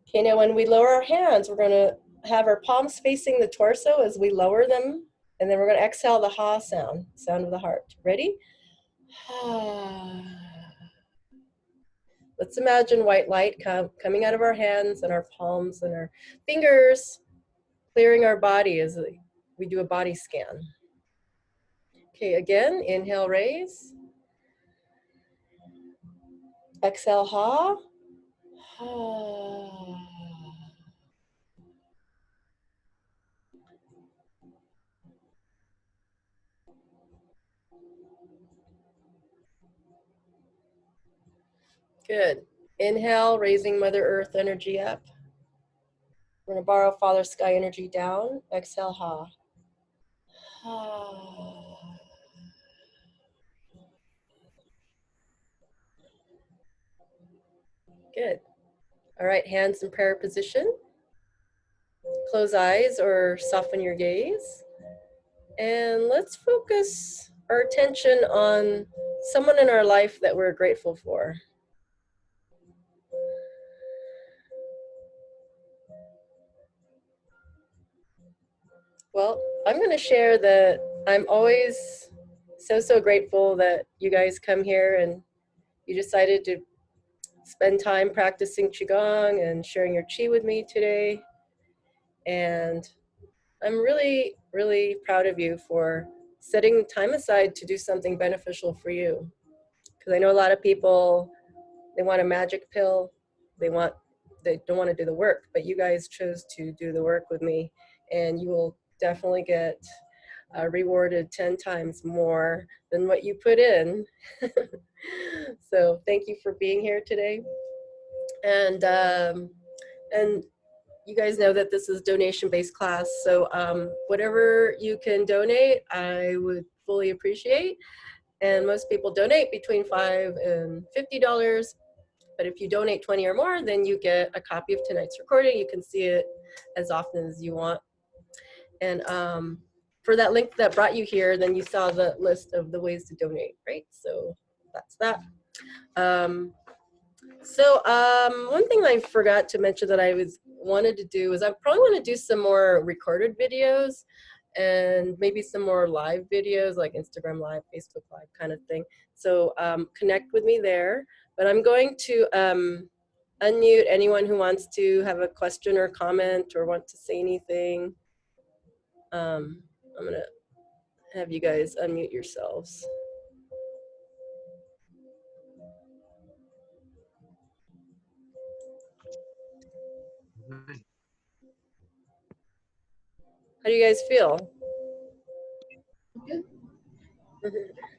Okay, now when we lower our hands, we're gonna have our palms facing the torso as we lower them, and then we're gonna exhale the ha sound, sound of the heart. Ready? Let's imagine white light coming out of our hands and our palms and our fingers, clearing our body as we do a body scan. Okay, again, inhale, raise. Exhale, ha. Good. Inhale, raising Mother Earth energy up. We're going to borrow Father Sky energy down. Exhale, ha. Good. All right, hands in prayer position. Close eyes or soften your gaze. And let's focus our attention on someone in our life that we're grateful for. Well, I'm going to share that I'm always so grateful that you guys come here and you decided to spend time practicing Qigong and sharing your Qi with me today. And I'm really proud of you for setting time aside to do something beneficial for you. Because I know a lot of people, they want a magic pill, they don't want to do the work, but you guys chose to do the work with me, and you will definitely get rewarded 10 times more than what you put in. So thank you for being here today. And you guys know that this is donation-based class, so whatever you can donate, I would fully appreciate. And most people donate between $5 and $50. But if you donate 20 or more, then you get a copy of tonight's recording. You can see it as often as you want. And for that link that brought you here, then you saw the list of the ways to donate, right? So that's that. One thing I forgot to mention that I wanted to do is I probably want to do some more recorded videos and maybe some more live videos like Instagram Live, Facebook Live kind of thing. So connect with me there. But I'm going to unmute anyone who wants to have a question or comment or want to say anything. I'm going to have you guys unmute yourselves. How do you guys feel? Good.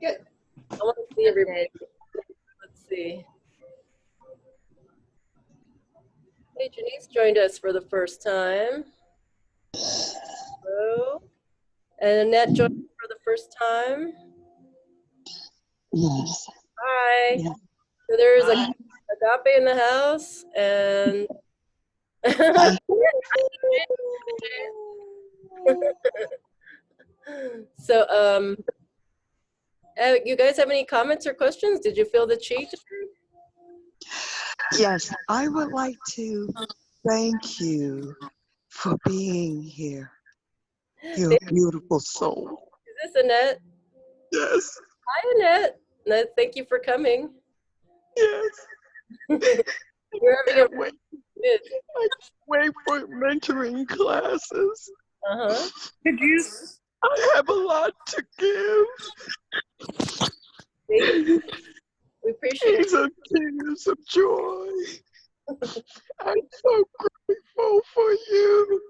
Good. I want to see everybody. Let's see. Hey, Janice joined us for the first time. Hello. And Annette joined us for the first time. Yes. Hi. Yeah. So there's a Agape in the house, and so you guys have any comments or questions? Did you feel the chi today? Yes, I would like to thank you for being here. You're a beautiful soul. Is this Annette? Yes. Hi, Annette. Annette, thank you for coming. Yes. You're having a Wait, good. I can't wait for mentoring classes. Could you? I have a lot to give. Thank you. We appreciate it. These are tears of joy. I'm so grateful for you.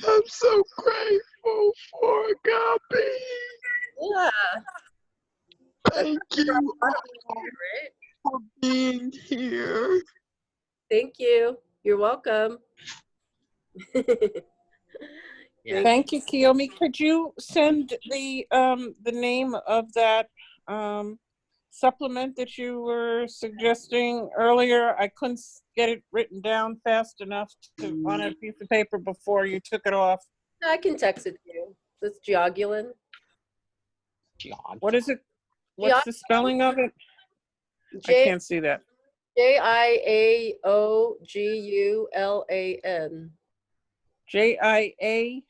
I'm so grateful for Agape. Yeah. Thank you all Right? for being here. Thank you. You're welcome. Thank you, Kiyomi. Could you send the name of that supplement that you were suggesting earlier? I couldn't get it written down fast enough on a piece of paper before you took it off. I can text it to you. It's Giogulin. What is it? What's the spelling of it? I can't see that. Giaogulan. JIA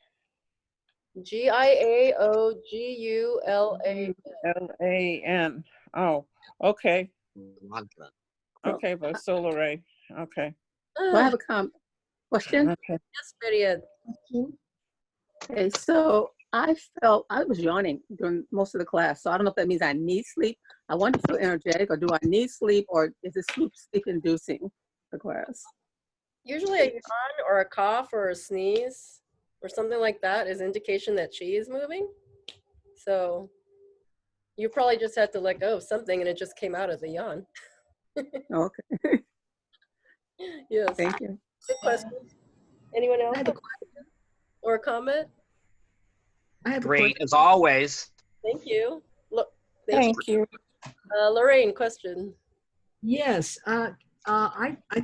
Giaogulan. LAN. Oh, okay. Okay, but solar ray. Okay. Well, I have a question. Okay. Yes, Marian. Okay, so I felt I was yawning during most of the class, so I don't know if that means I need sleep. I want to feel energetic, or do I need sleep, or is it sleep-inducing, the class? Usually a yawn or a cough or a sneeze or something like that is indication that chi is moving. So you probably just had to let go of something and it just came out as a yawn. Okay. Yes. Thank you. Good question. Anyone else? I have a question. Or a comment? I have Great, a question. as always. Thank you. Look, Thank you. Lorraine, question. Yes, I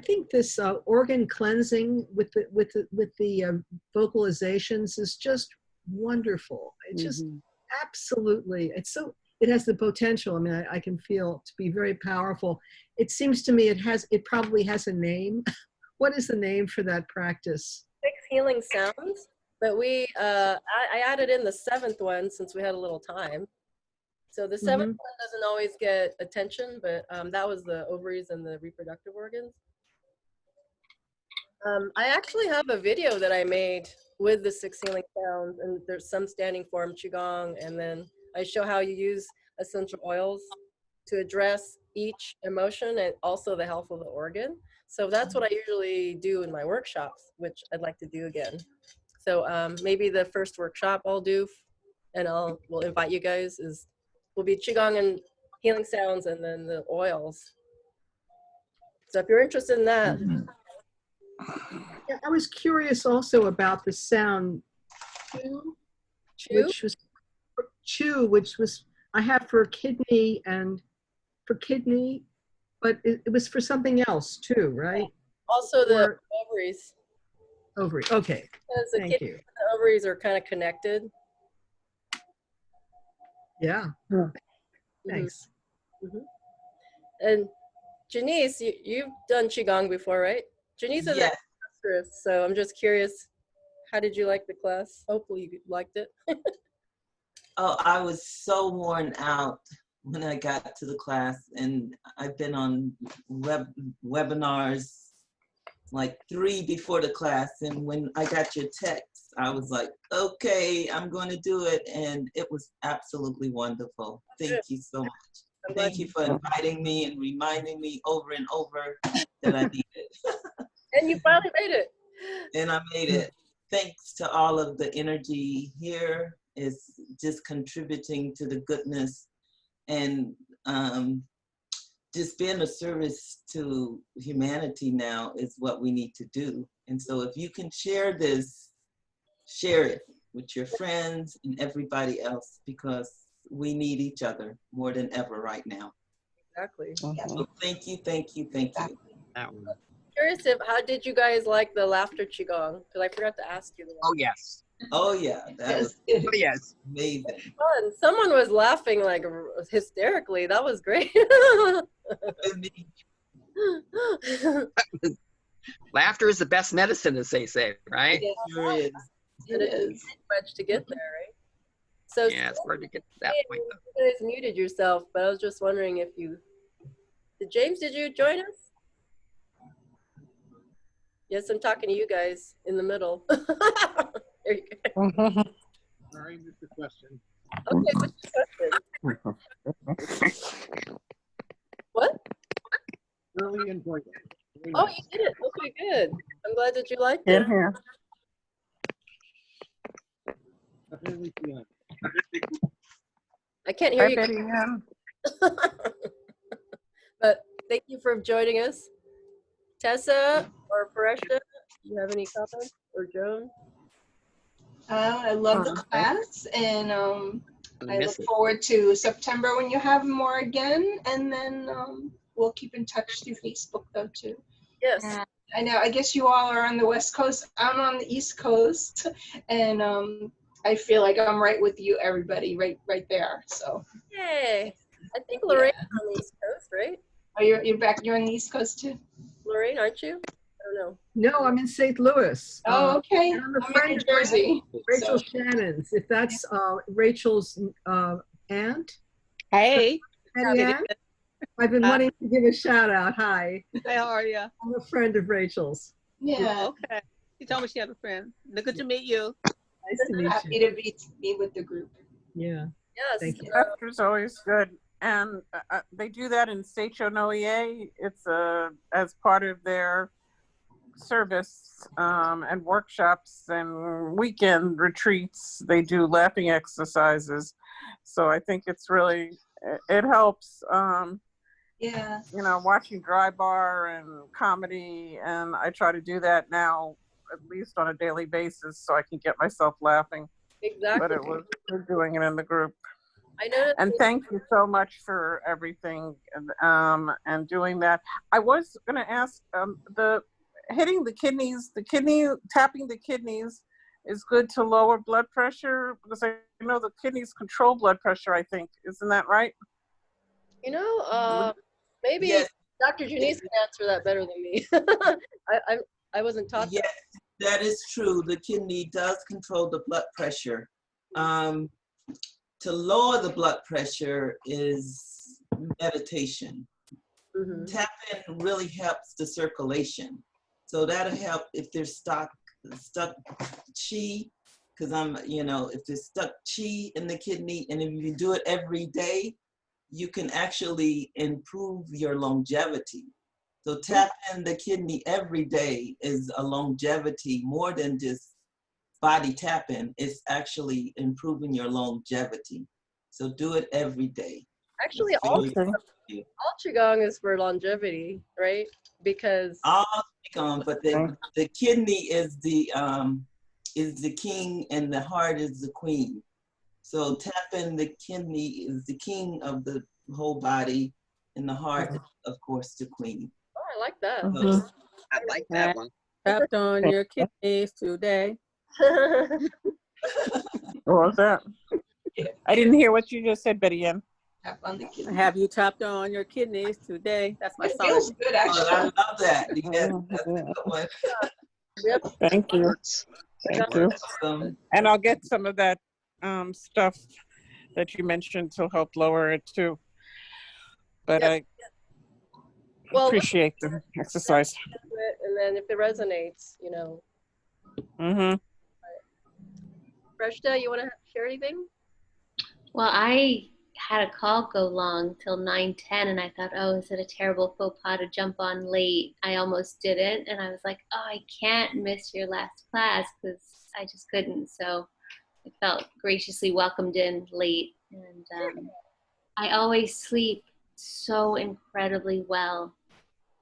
think this organ cleansing with the vocalizations is just wonderful. It's just absolutely. It has the potential. I mean, I can feel to be very powerful. It seems to me it probably has a name. What is the name for that practice? 6 healing sounds, but I added in the 7th one since we had a little time. So the 7th one doesn't always get attention, but that was the ovaries and the reproductive organs. I actually have a video that I made with the 6 healing sounds, and there's some standing form qigong, and then I show how you use essential oils to address each emotion and also the health of the organ. So that's what I usually do in my workshops, which I'd like to do again. So maybe the first workshop I'll do, and we'll invite you guys, will be qigong and healing sounds, and then the oils. So if you're interested in that. Yeah, I was curious also about the sound Chew? which was I have for kidney, but it was for something else too, right? Also the ovaries. Ovary. Okay. Because the Thank kidney you. and the ovaries are kind of connected. Yeah. Thanks. And Janice, you've done qigong before, right? Janice is Yes. an actress, so I'm just curious, how did you like the class? Hopefully you liked it. Oh, I was so worn out when I got to the class, and I've been on webinars like 3 before the class, and when I got your text, I was like, okay, I'm going to do it, and it was absolutely wonderful. Thank you so much. Thank you for inviting me and reminding me over and over that I need it. And you finally made it. And I made it. Thanks to all of the energy here is just contributing to the goodness and just being a service to humanity now is what we need to do. And so if you can share this, share it with your friends and everybody else, because we need each other more than ever right now. Exactly. So thank you, thank you, thank you. Curious if how did you guys like the laughter qigong? Because I forgot to ask you. Oh, yes. Oh yeah, that was Oh, yes. amazing. Fun. Someone was laughing like hysterically. That was great. Laughter is the best medicine, as they say, right? It sure is. And it didn't take much to get there, right? So Yeah, it's hard to get to that point. you guys muted yourself, but I was just wondering if you James, did you join us? Yes, I'm talking to you guys in the middle. There you go. Sorry, missed the question. Okay, what's your question? What? Really enjoyed it. Very Oh, nice. you did it. Okay, good. I'm glad that you liked it. Here. Definitely feeling. I can't hear Hi, you, Betty Ann. but thank you for joining us. Tessa or Pareshta, do you have any comments? Or Joan? I love the class, and I Miss look it. forward to September when you have more again, and then we'll keep in touch through Facebook though too. Yes. And I know, I guess you all are on the West Coast. I'm on the East Coast, and I feel like I'm right with you, everybody, right there. So, Yay. I think Lorraine's on the East Coast, right? oh, you're back. You're on the East Coast too. Lorraine, aren't you? I don't know. No, I'm in St. Louis. Oh, okay. and I'm a I'm friend in of New Jersey. Rachel So, Shannon's, if that's Rachel's aunt. Hey, Betty Ann? I've been wanting to give a shout out. Hi, how are you? I'm a friend of Rachel's. yeah, Okay. She told me she had a friend. Good to meet you. Nice to meet happy you. to be with the group. Yeah. Yes. Thank you. Laughter's always good. And they do that in Seicho Noie. It's as part of their service and workshops and weekend retreats. They do laughing exercises. So I think it's really, it helps, Yeah. you know, watching dry bar and comedy. And I try to do that now, at least on a daily basis, so I can get myself laughing. Exactly. But it was good doing it in the group. I noticed. And thank you so much for everything and doing that. I was going to ask the hitting the kidneys, tapping the kidneys is good to lower blood pressure, because I know the kidneys control blood pressure, I think. Isn't that right? You know, maybe Yes. Dr. Janice can answer that better than me. I wasn't taught Yes, that is true. The kidney does control the blood pressure. To lower the blood pressure is meditation. that. Tapping really helps the circulation. So that'll help if there's stuck chi, because if there's stuck chi in the kidney, and if you do it every day, you can actually improve your longevity. So tapping the kidney every day is a longevity more than just body tapping. It's actually improving your longevity. So do it every day. Actually, all Qigong is for longevity, right? Because All Qigong, but the kidney is the king and the heart is the queen. So tapping the kidney is the king of the whole body, and the heart, of course, the queen. oh, I like that. So, I like that one. Tapped on your kidneys today. What was that? I didn't hear what you just said, Betty Ann. Tap on the kidney. Have you tapped on your kidneys today? That's my It song. feels good, I actually. love that. Yes, that's a good one. Yep. Thank you. Thank you. And I'll get some of that stuff that you mentioned to help lower it too. But Yep. I Well, appreciate the exercise. and then if it resonates, Mm-hmm. Reshta, you want to share anything? Well, I had a call go long till 9:10, and I thought, oh, is it a terrible faux pas to jump on late? I almost didn't, and I was like, oh, I can't miss your last class because I just couldn't. So I felt graciously welcomed in late, and I always sleep so incredibly well.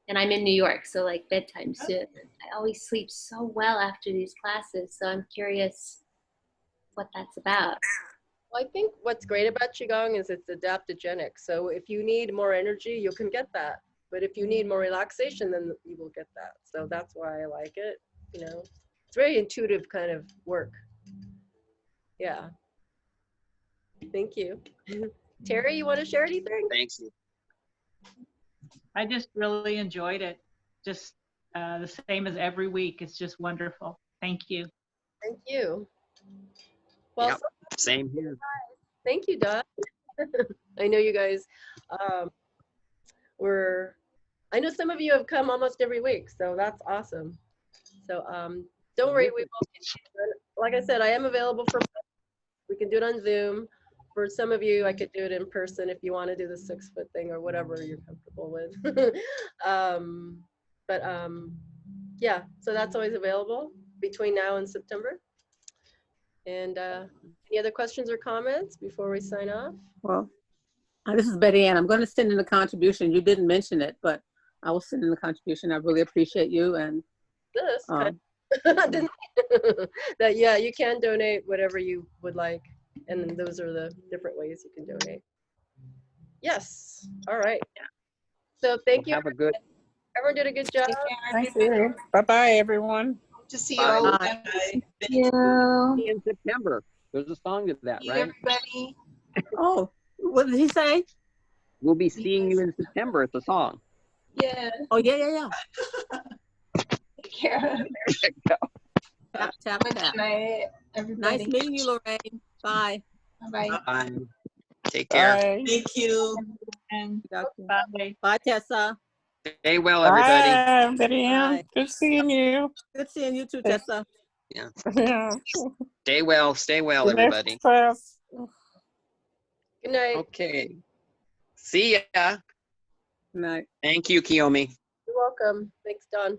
And I'm in New York, so like bedtime soon. I always sleep so well after these classes, so I'm curious what that's about. Well, I think what's great about Qigong is it's adaptogenic. So if you need more energy, you can get that. But if you need more relaxation, then you will get that. So that's why I like it. You know, it's very intuitive kind of work. Yeah. Thank you. Terry, you want to share anything? Thanks. I just really enjoyed it. Just the same as every week. It's just wonderful. Thank you. Thank you. Well, Yep, same here. thank you, Dot. I know you guys I know some of you have come almost every week, so that's awesome. So don't worry, we will, like I said, I am available for, we can do it on Zoom. For some of you, I could do it in person if you want to do the 6-foot thing or whatever you're comfortable with. Yeah, so that's always available between now and September. And any other questions or comments before we sign off? Well, this is Betty Ann. I'm going to send in a contribution. You didn't mention it, but I will send in the contribution. I really appreciate you. And This that, yeah, you can donate whatever you would like. And then those are the different ways you can donate. Yes. All right. So thank you. Have a good. Everyone did a good job. Thank you. Bye-bye, everyone. To see you all. Bye. Thank you. In September. There's a song to that, right? everybody. oh, what did he say? We'll be seeing you in September. It's a song. Yeah. Oh, yeah. Take care. Tap, tap, Good tap. night, everybody. Nice meeting you, Lorraine. Bye. Bye. Bye. Take care. Bye. Thank you. And Doctor. bye. Bye, Tessa. Stay well, everybody. Bye, Betty Ann. Bye. Good seeing you. Good seeing you too, Tessa. Yeah. Yeah. Stay well, The everybody. next class. Good night. Okay. See ya. Good night. Thank you, Kiyomi. You're welcome. Thanks, Don.